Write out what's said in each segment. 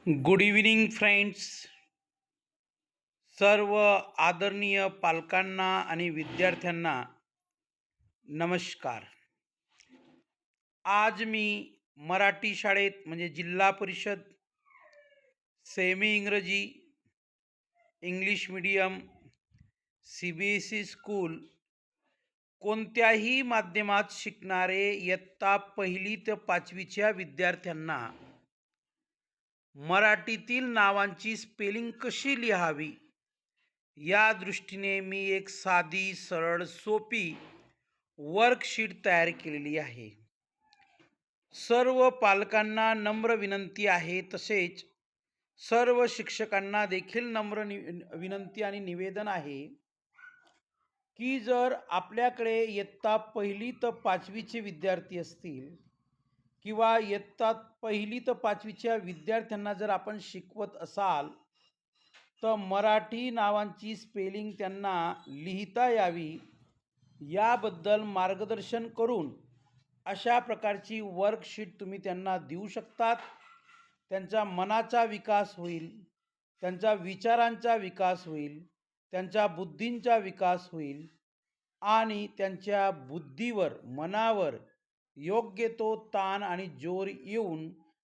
Good evening friends. सर्व आदरणीय पालकांना आणि विद्यार्थ्यांना नमस्कार. आज मी मराठी शाळेत म्हणजे जिल्हा परिषद, सेमी इंग्रजी, इंग्लिश मीडियम, CBSE स्कूल कोणत्याही माध्यमात शिकणारे इयत्ता 1ली ते 5वीच्या विद्यार्थ्यांना मराठीतील नावांची स्पेलिंग कशी लिहावी या दृष्टीने मी एक साधी, सरळ, सोपी वर्कशीट तयार केलेली आहे. सर्व पालकांना नम्र विनंती आहे, तसेच सर्व शिक्षकांना देखील नम्र विनंती आणि निवेदन आहे की जर आपल्याकडे इयत्ता 1ली ते 5वीचे विद्यार्थी असतील किंवा इयत्ता 1ली ते 5वीच्या विद्यार्थ्यांना जर आपण शिकवत असाल तर मराठी नावांची स्पेलिंग त्यांना लिहिता यावी याबद्दल मार्गदर्शन करून अशा प्रकारची वर्कशीट तुम्ही त्यांना देऊ शकतात. त्यांच्या मनाचा विकास होईल, त्यांच्या विचारांचा विकास होईल, त्यांच्या बुद्धींचा विकास होईल आणि त्यांच्या बुद्धीवर, मनावर योग्य तो ताण आणि जोर येऊन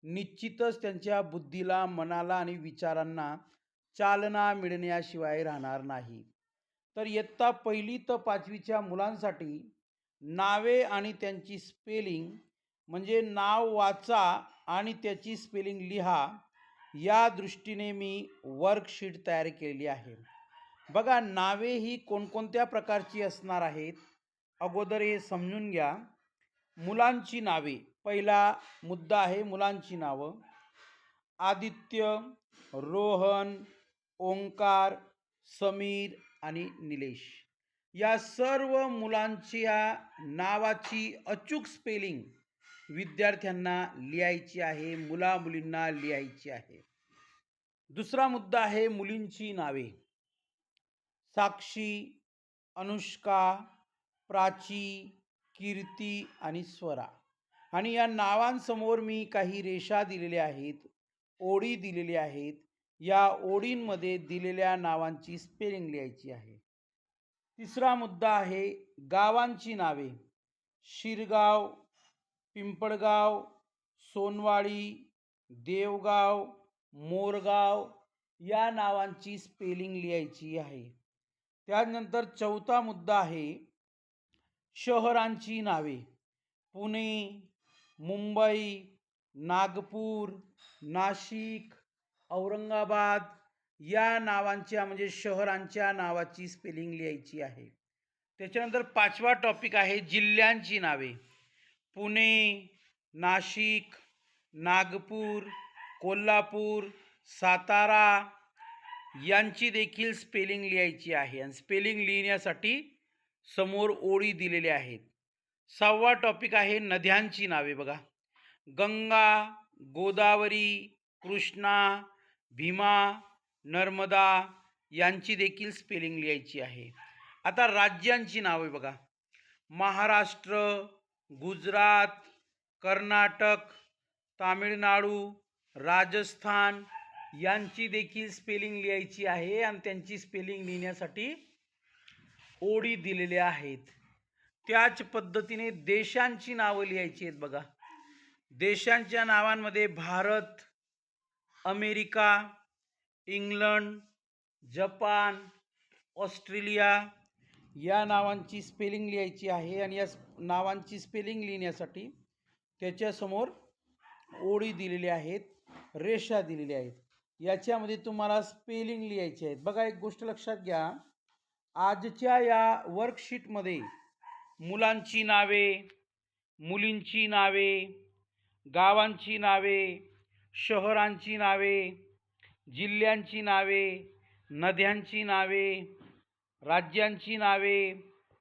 निश्चितच त्यांच्या बुद्धीला, मनाला आणि विचारांना चालना मिळण्याशिवाय राहणार नाही. तर इयत्ता 1ली ते 5वीच्या मुलांसाठी नावे आणि त्यांची स्पेलिंग म्हणजे नाव वाचा आणि त्याची स्पेलिंग लिहा या दृष्टीने मी वर्कशीट तयार केलेली आहे. बघा, नावे ही कोणकोणत्या प्रकारची असणार आहेत अगोदर हे समजून घ्या. मुलांची नावे, पहिला मुद्दा आहे मुलांची नावं. आदित्य, रोहन, ओंकार, समीर आणि निलेश या सर्व मुलांच्या नावाची अचूक स्पेलिंग विद्यार्थ्यांना लिहायची आहे, मुला मुलींना लिहायची आहे. दुसरा मुद्दा आहे मुलींची नावे. साक्षी, अनुष्का, प्राची, कीर्ती आणि स्वरा. आणि या नावांसमोर मी काही रेषा दिलेल्या आहेत, ओळी दिलेल्या आहेत. या ओळींमध्ये दिलेल्या नावांची स्पेलिंग लिहायची आहे. तिसरा मुद्दा आहे गावांची नावे. शिरगाव, पिंपळगाव, सोनवाडी, देवगाव, मोरगाव या नावांची स्पेलिंग लिहायची आहे. त्यानंतर चौथा मुद्दा आहे शहरांची नावे. पुणे, मुंबई, नागपूर, नाशिक, औरंगाबाद या नावांच्या म्हणजे शहरांच्या नावाची स्पेलिंग लिहायची आहे. त्याच्यानंतर 5वा टॉपिक आहे जिल्ह्यांची नावे. पुणे, नाशिक, नागपूर, कोल्हापूर, सातारा यांची देखील स्पेलिंग लिहायची आहे आणि स्पेलिंग लिहिण्यासाठी समोर ओळी दिलेल्या आहेत. 6वा टॉपिक आहे नद्यांची नावे. बघा, गंगा, गोदावरी, कृष्णा, भीमा, नर्मदा यांची देखील स्पेलिंग लिहायची आहे. आता राज्यांची नावे बघा. महाराष्ट्र, गुजरात, कर्नाटक, तामिळनाडू, राजस्थान यांची देखील स्पेलिंग लिहायची आहे आणि त्यांची स्पेलिंग लिहिण्यासाठी ओळी दिलेल्या आहेत. त्याच पद्धतीने देशांची नावं लिहायची आहेत. बघा, देशांच्या नावांमध्ये Bharat, America, England, Japan, Australia या नावांची स्पेलिंग लिहायची आहे आणि या नावांची स्पेलिंग लिहिण्यासाठी त्याच्यासमोर ओळी दिलेल्या आहेत, रेषा दिलेल्या आहेत. याच्यामध्ये तुम्हाला स्पेलिंग लिहायची आहेत. बघा, एक गोष्ट लक्षात घ्या, आजच्या या वर्कशीटमध्ये मुलांची नावे, मुलींची नावे, गावांची नावे, शहरांची नावे, जिल्ह्यांची नावे, नद्यांची नावे, राज्यांची नावे,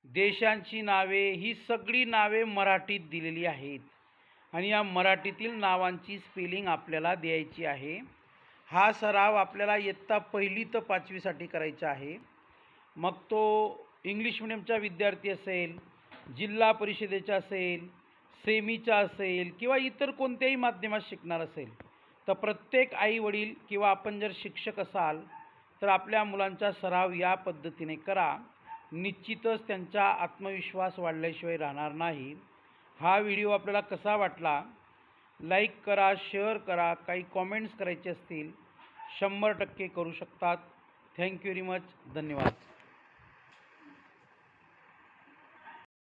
देशांची नावे ही सगळी नावे मराठीत दिलेली आहेत आणि या मराठीतील नावांची स्पेलिंग आपल्याला द्यायची आहे. हा सराव आपल्याला इयत्ता 1ली ते 5वीसाठी करायचा आहे. मग तो इंग्लिश मिडियमचा विद्यार्थी असेल, जिल्हा परिषदेचा असेल, सेमीचा असेल किंवा इतर कोणत्याही माध्यमात शिकणार असेल, तर प्रत्येक आई वडील किंवा आपण जर शिक्षक असाल तर आपल्या मुलांचा सराव या पद्धतीने करा. निश्चितच त्यांचा आत्मविश्वास वाढल्याशिवाय राहणार नाही. हा व्हिडिओ आपल्याला कसा वाटला लाईक करा, शेअर करा. काही कॉमेंट्स करायचे असतील 100% करू शकतात. Thank you very much. धन्यवाद.